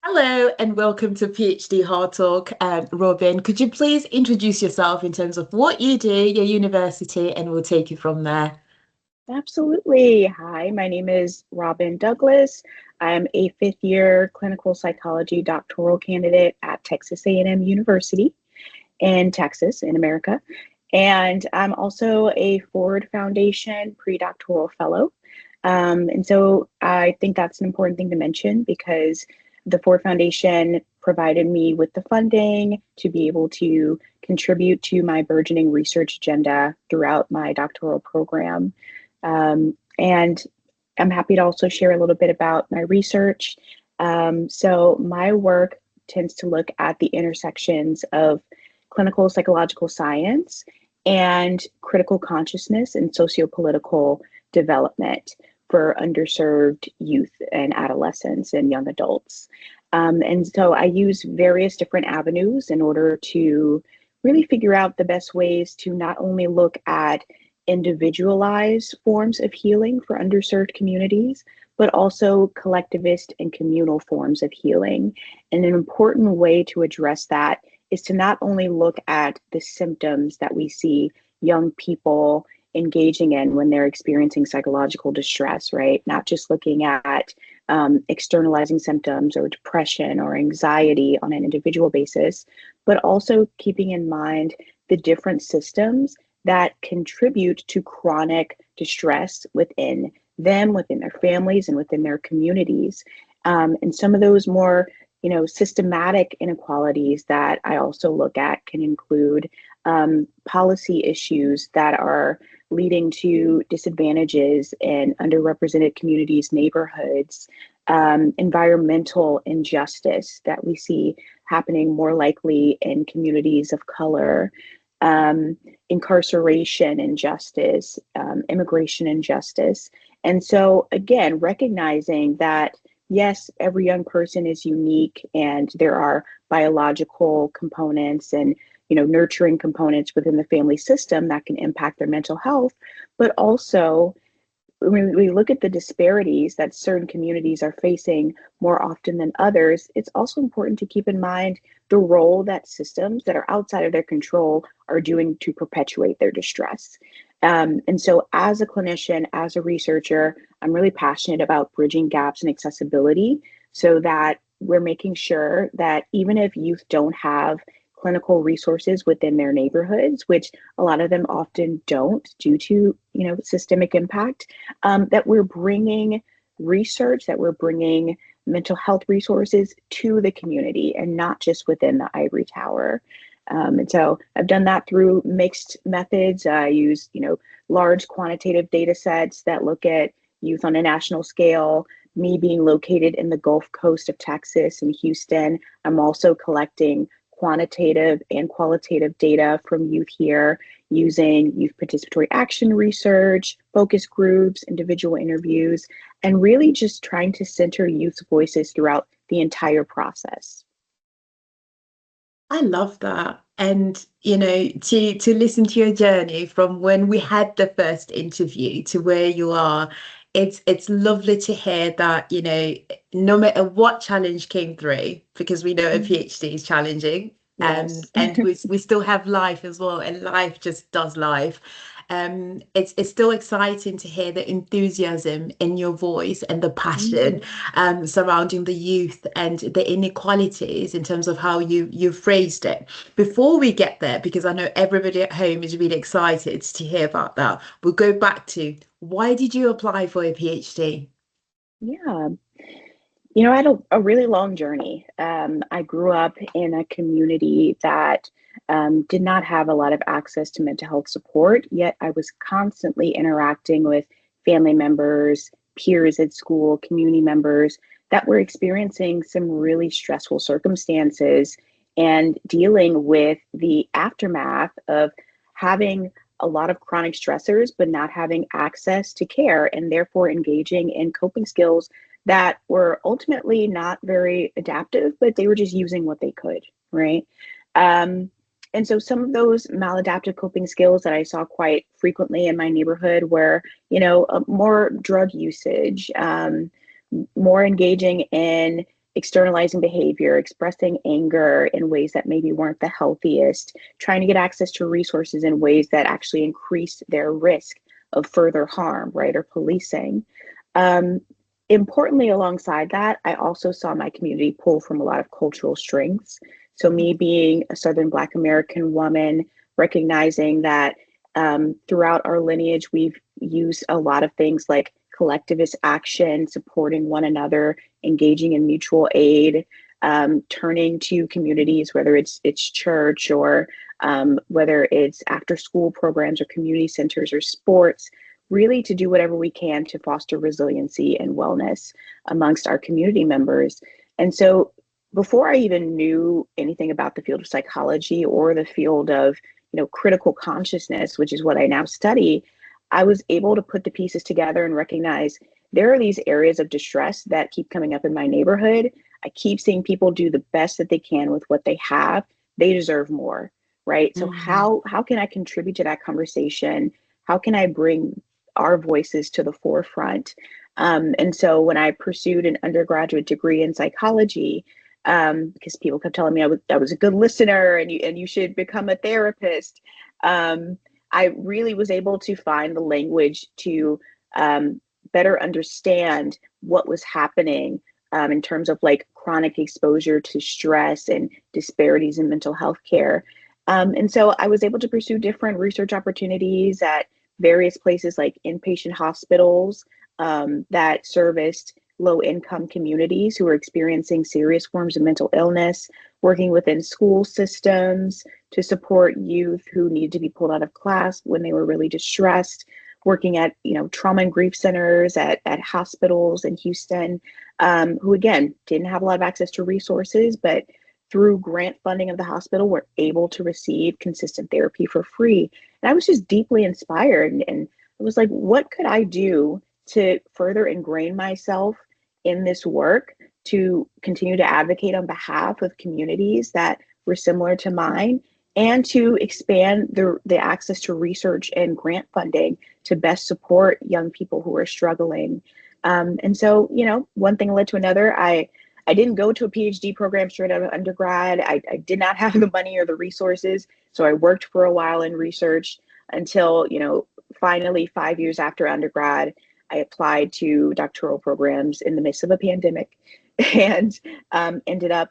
Hello and welcome to PhD Hard Talk. Robyn, could you please introduce yourself in terms of what you do, your university, and we'll take you from there. Absolutely. Hi, my name is Robyn Douglas. I'm a fifth year clinical psychology doctoral candidate at Texas A&M University in Texas, in America. And I'm also a Ford Foundation pre-doctoral fellow. And so I think that's an important thing to mention because the Ford Foundation provided me with the funding to be able to contribute to my burgeoning research agenda throughout my doctoral program. And I'm happy to also share a little bit about my research. So my work tends to look at the intersections of clinical psychological science and critical consciousness and sociopolitical development for underserved youth and adolescents and young adults. And so I use various different avenues in order to really figure out the best ways to not only look at individualized forms of healing for underserved communities, but also collectivist and communal forms of healing. And an important way to address that is to not only look at the symptoms that we see young people engaging in when they're experiencing psychological distress, right? Not just looking at externalizing symptoms or depression or anxiety on an individual basis, but also keeping in mind the different systems that contribute to chronic distress within them, within their families, and within their communities. And some of those more, systematic inequalities that I also look at can include policy issues that are leading to disadvantages in underrepresented communities, neighborhoods, environmental injustice that we see happening more likely in communities of color, incarceration injustice, immigration injustice. And so, again, recognizing that, yes, every young person is unique and there are biological components and nurturing components within the family system that can impact their mental health, but also when we look at the disparities that certain communities are facing more often than others, it's also important to keep in mind the role that systems that are outside of their control are doing to perpetuate their distress. And so, as a clinician, as a researcher, I'm really passionate about bridging gaps in accessibility so that we're making sure that even if youth don't have clinical resources within their neighborhoods, which a lot of them often don't due to systemic impact, that we're bringing research, that we're bringing mental health resources to the community and not just within the ivory tower. And so I've done that through mixed methods. I use large quantitative data sets that look at youth on a national scale. Me being located in the Gulf Coast of Texas and Houston, I'm also collecting quantitative and qualitative data from youth here using youth participatory action research, focus groups, individual interviews, and really just trying to center youth's voices throughout the entire process. I love that. And to listen to your journey from when we had the first interview to where you are, it's lovely to hear that, no matter what challenge came through, because we know a PhD is challenging, Yes. and we still have life as well, and life just does life. It's still exciting to hear the enthusiasm in your voice and the passion surrounding the youth and the inequalities in terms of how you phrased it. Before we get there, because I know everybody at home is really excited to hear about that, we'll go back to why did you apply for a PhD? Yeah. I had a really long journey. I grew up in a community that did not have a lot of access to mental health support, yet I was constantly interacting with family members, peers at school, community members that were experiencing some really stressful circumstances and dealing with the aftermath of having a lot of chronic stressors, but not having access to care and therefore engaging in coping skills that were ultimately not very adaptive, but they were just using what they could, right? And so some of those maladaptive coping skills that I saw quite frequently in my neighborhood were, more drug usage, more engaging in externalizing behavior, expressing anger in ways that maybe weren't the healthiest, trying to get access to resources in ways that actually increased their risk of further harm, right, or policing. Um, Importantly, alongside that, I also saw my community pull from a lot of cultural strengths. So, me being a Southern Black American woman, recognizing that throughout our lineage, we've used a lot of things like collectivist action, supporting one another, engaging in mutual aid, turning to communities, whether it's church or whether it's after school programs or community centers or sports, really to do whatever we can to foster resiliency and wellness amongst our community members. And so before I even knew anything about the field of psychology or the field of, critical consciousness, which is what I now study, I was able to put the pieces together and recognize there are these areas of distress that keep coming up in my neighborhood. I keep seeing people do the best that they can with what they have. They deserve more, right? So Mm. how can I contribute to that conversation? How can I bring our voices to the forefront? And so when I pursued an undergraduate degree in psychology, because people kept telling me I was a good listener and you should become a therapist. I really was able to find the language to better understand what was happening in terms of like chronic exposure to stress and disparities in mental health care. And so I was able to pursue different research opportunities at various places like inpatient hospitals that serviced low income communities who were experiencing serious forms of mental illness, working within school systems to support youth who needed to be pulled out of class when they were really distressed, working at trauma and grief centers at hospitals in Houston, who again didn't have a lot of access to resources, but through grant funding of the hospital were able to receive consistent therapy for free. And I was just deeply inspired, and I was like, what could I do to further ingrain myself in this work to continue to advocate on behalf of communities that were similar to mine, and to expand the access to research and grant funding to best support young people who are struggling. And so, one thing led to another. I didn't go to a PhD program straight out of undergrad. I did not have the money or the resources. So I worked for a while in research until, finally 5 years after undergrad, I applied to doctoral programs in the midst of a pandemic and ended up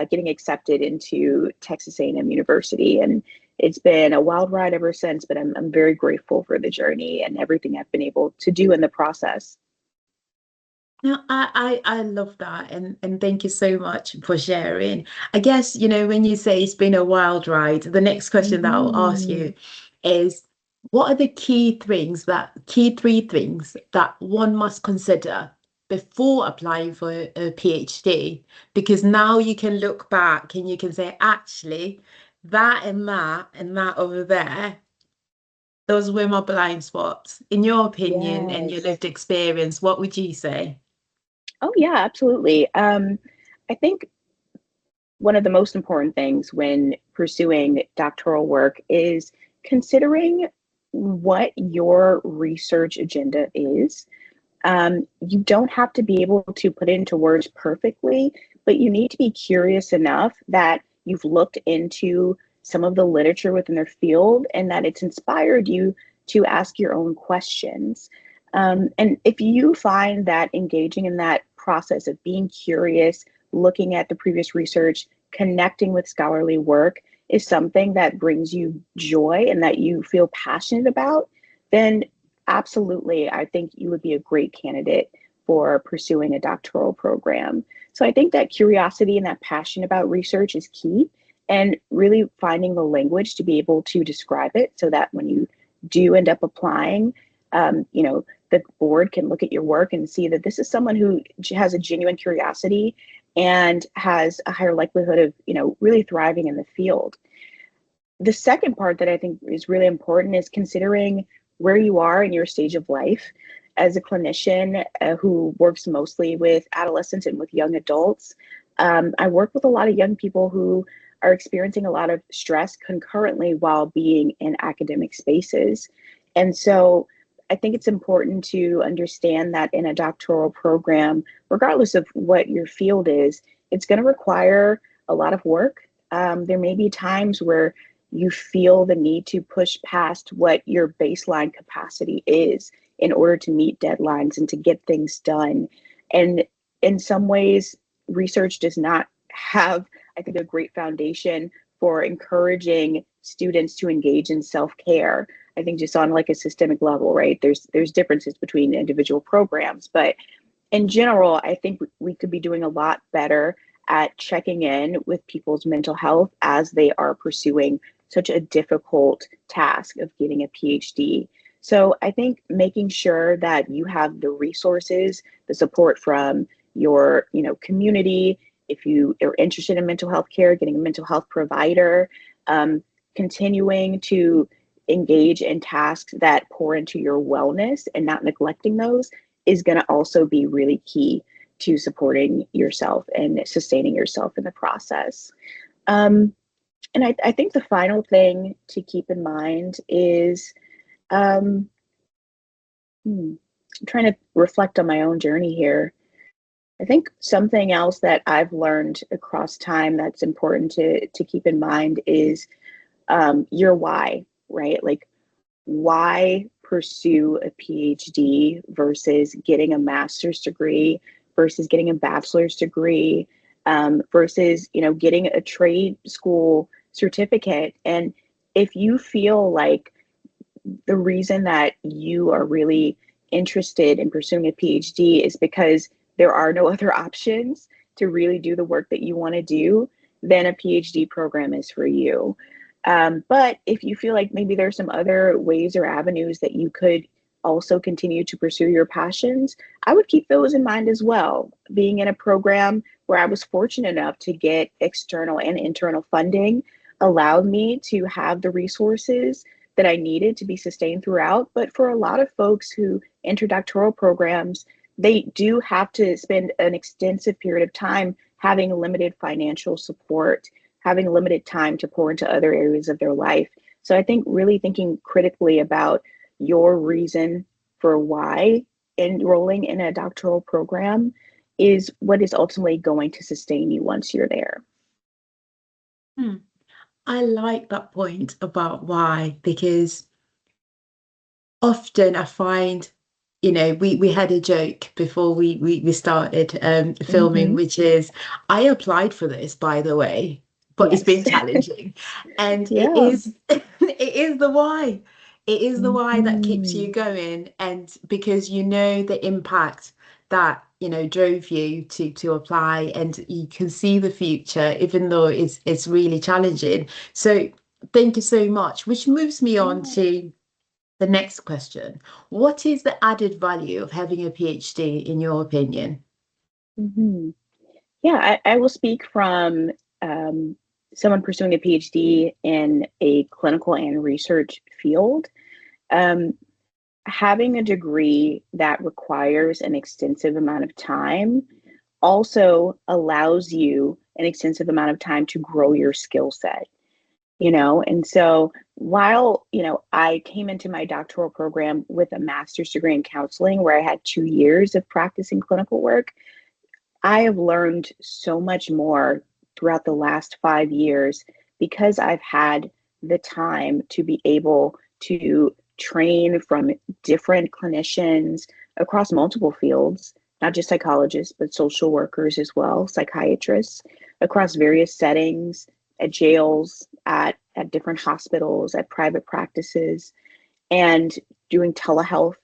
getting accepted into Texas A&M University. And it's been a wild ride ever since, but I'm very grateful for the journey and everything I've been able to do in the process. No, I love that, and thank you so much for sharing. I guess, when you say it's been a wild ride, the next question that I'll ask Mhm. you is, what are the key three things that one must consider before applying for a PhD? Because now you can look back and you can say, actually, and that over there, those were my blind spots. In your opinion and your Yes. lived experience, what would you say? Oh, yeah, absolutely. I think one of the most important things when pursuing doctoral work is considering what your research agenda is. You don't have to be able to put it into words perfectly, but you need to be curious enough that you've looked into some of the literature within their field and that it's inspired you to ask your own questions. And if you find that engaging in that process of being curious, looking at the previous research, connecting with scholarly work is something that brings you joy and that you feel passionate about, then absolutely, I think you would be a great candidate for pursuing a doctoral program. So I think that curiosity and that passion about research is key, and really finding the language to be able to describe it so that when you do end up applying, the board can look at your work and see that this is someone who has a genuine curiosity and has a higher likelihood of, really thriving in the field. The second part that I think is really important is considering where you are in your stage of life. As a clinician who works mostly with adolescents and with young adults, I work with a lot of young people who are experiencing a lot of stress concurrently while being in academic spaces. And so I think it's important to understand that in a doctoral program, regardless of what your field is, it's going to require a lot of work. There may be times where you feel the need to push past what your baseline capacity is in order to meet deadlines and to get things done. And in some ways, research does not have, I think, a great foundation for encouraging students to engage in self-care. I think just on like a systemic level, right? There's differences between individual programs, but in general, I think we could be doing a lot better at checking in with people's mental health as they are pursuing such a difficult task of getting a PhD. So I think making sure that you have the resources, the support from your, community, if you are interested in mental health care, getting a mental health provider, continuing to engage in tasks that pour into your wellness and not neglecting those is going to also be really key to supporting yourself and sustaining yourself in the process. And I think the final thing to keep in mind is I'm trying to reflect on my own journey here. I think something else that I've learned across time that's important to keep in mind is your why, right? Like, why pursue a PhD versus getting a master's degree versus getting a bachelor's degree versus getting a trade school certificate. And if you feel like the reason that you are really interested in pursuing a PhD is because there are no other options to really do the work that you want to do, then a PhD program is for you. But if you feel like maybe there's some other ways or avenues that you could also continue to pursue your passions, I would keep those in mind as well. Being in a program where I was fortunate enough to get external and internal funding allowed me to have the resources that I needed to be sustained throughout. But for a lot of folks who enter doctoral programs, they do have to spend an extensive period of time having limited financial support, having limited time to pour into other areas of their life. So I think really thinking critically about your reason for why enrolling in a doctoral program is what is ultimately going to sustain you once you're there. Hmm. I like that point about why, because often I find, we had a joke before we started filming, Mm-hmm. which is I applied for this, by the way, but it's Yes. been challenging. And it Yeah. is it is the why. It is the why that keeps Mm-hmm. you going. And because you know the impact that, drove you to apply, and you can see the future, even though it's really challenging. So thank you so much, which moves me on Yeah. to the next question. What is the added value of having a PhD in your opinion? Mm-hmm. Yeah, I will speak from um, someone pursuing a PhD in a clinical and research field. Um, Having a degree that requires an extensive amount of time also allows you an extensive amount of time to grow your skill set, And so while, I came into my doctoral program with a master's degree in counseling where I had 2 years of practicing clinical work, I have learned so much more throughout the last 5 years because I've had the time to be able to train from different clinicians across multiple fields, not just psychologists, but social workers as well, psychiatrists, across various settings, at jails, at different hospitals, at private practices, and doing telehealth.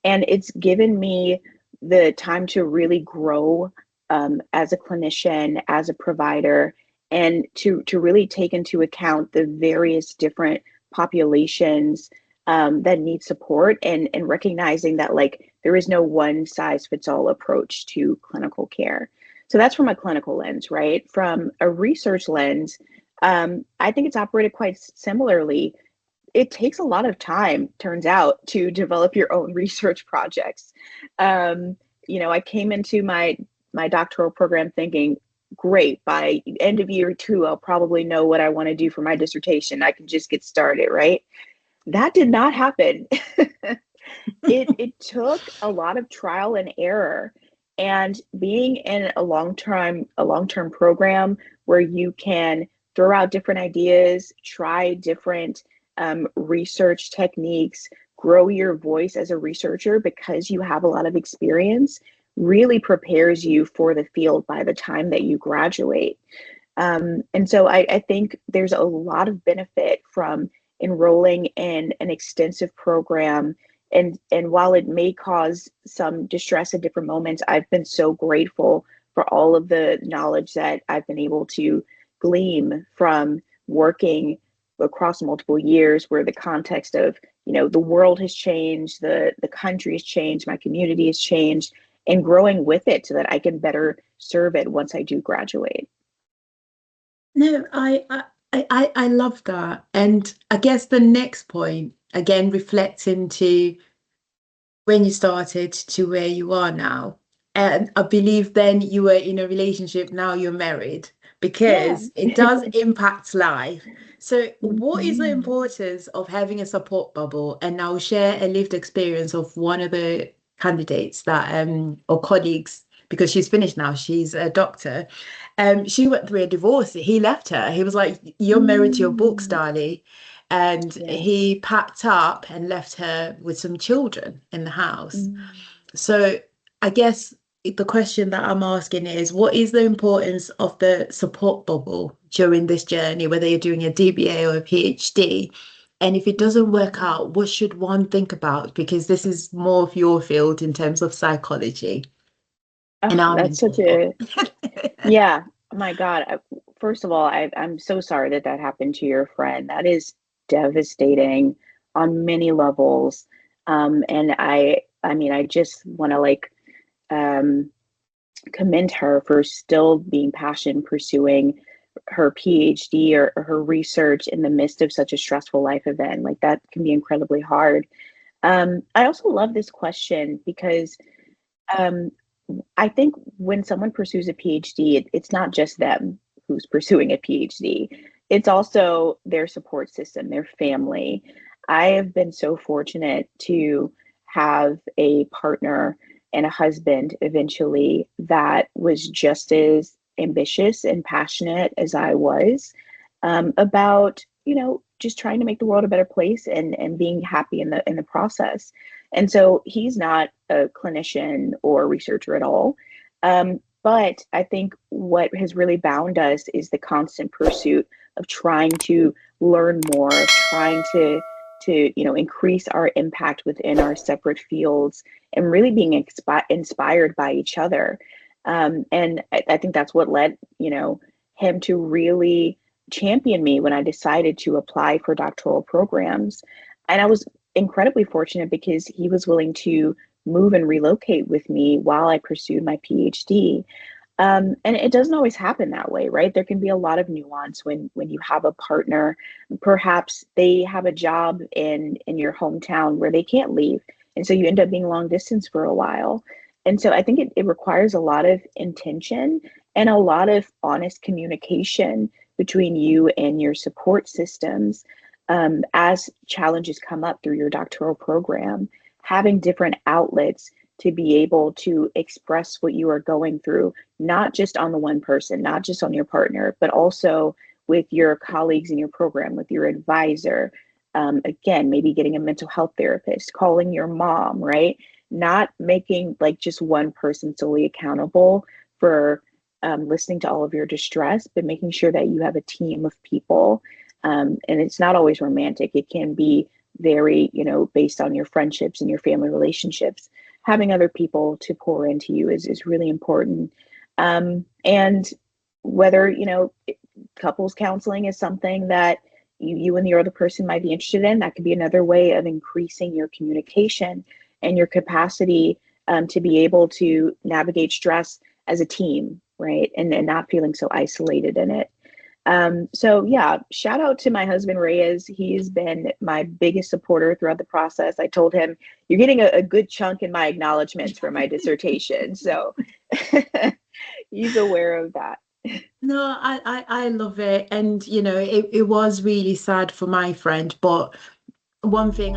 And it's given me the time to really grow as a clinician, as a provider, and to really take into account the various different populations that need support, and recognizing that like there is no one size fits all approach to clinical care. So that's from a clinical lens, right? From a research lens, I think it's operated quite similarly. It takes a lot of time, turns out, to develop your own research projects. Um, I came into my doctoral program thinking, great, by end of year 2, I'll probably know what I want to do for my dissertation. I can just get started, right? That did not happen. It took a lot of trial and error, and being in a long term program where you can throw out different ideas, try different research techniques, grow your voice as a researcher because you have a lot of experience, really prepares you for the field by the time that you graduate. And so I think there's a lot of benefit from enrolling in an extensive program. And while it may cause some distress at different moments, I've been so grateful for all of the knowledge that I've been able to glean from working across multiple years, where the context of, the world has changed, the country has changed, my community has changed, and growing with it so that I can better serve it once I do graduate. No, I love that. And I guess the next point, again, reflects into when you started to where you are now. And I believe then you were in a relationship, now you're married, Yeah. because it does impact life. So, what is the Mhm. importance of having a support bubble? And I'll share a lived experience of one of the candidates that or colleagues, because she's finished now, she's a doctor. She went through a divorce. He left her. He was like, "You're married to your books, Mm. darling." And Yes. he packed up and left her with some children in the house. Mm. So I guess the question that I'm asking is, what is the importance of the support bubble during this journey, whether you're doing a DBA or a PhD? And if it doesn't work Mhm. out, what should one think about? Because this is more of your field in terms of psychology, Oh, and I'm that's into such law. a yeah. My God. First of all, I'm so sorry that that happened to your friend. That is devastating on many levels. And I mean, I just want to um, commend her for still being passionate pursuing her PhD or her research in the midst of such a stressful life event. Like that can be incredibly hard. I also love this question because um, I think when someone pursues a PhD, it's not just them who's pursuing a PhD, it's also their support system, their family. I have been so fortunate to have a partner and a husband eventually that was just as ambitious and passionate as I was about, just trying to make the world a better place and being happy in the process. And so he's not a clinician or researcher at all. But I think what has really bound us is the constant pursuit of trying to learn more, of trying to increase our impact within our separate fields, and really being inspired by each other. And I think that's what led him to really champion me when I decided to apply for doctoral programs. And I was incredibly fortunate because he was willing to move and relocate with me while I pursued my PhD. And it doesn't always happen that way, right? There can be a lot of nuance when you have a partner. Perhaps they have a job in your hometown where they can't leave, and so you end up being long distance for a while. And so I think it requires a lot of intention and a lot of honest communication between you and your support systems as challenges come up through your doctoral program. Having different outlets to be able to express what you are going through, not just on the one person, not just on your partner, but also with your colleagues in your program, with your advisor. Again, maybe getting a mental health therapist, calling your mom, right? Not making like just one person solely accountable for listening to all of your distress, but making sure that you have a team of people. And it's not always romantic. It can be very, based on your friendships and your family relationships. Having other people to pour into you is really important. And whether, couples counseling is something that you and the other person might be interested in, that could be another way of increasing your communication and your capacity to be able to navigate stress as a team, right? And not feeling so isolated in it. So yeah, shout out to my husband Reyes. He's been my biggest supporter throughout the process. I told him, you're getting a good chunk in my acknowledgments for my dissertation. So he's aware of that. No, I love it. And, it was really sad for my friend, but one thing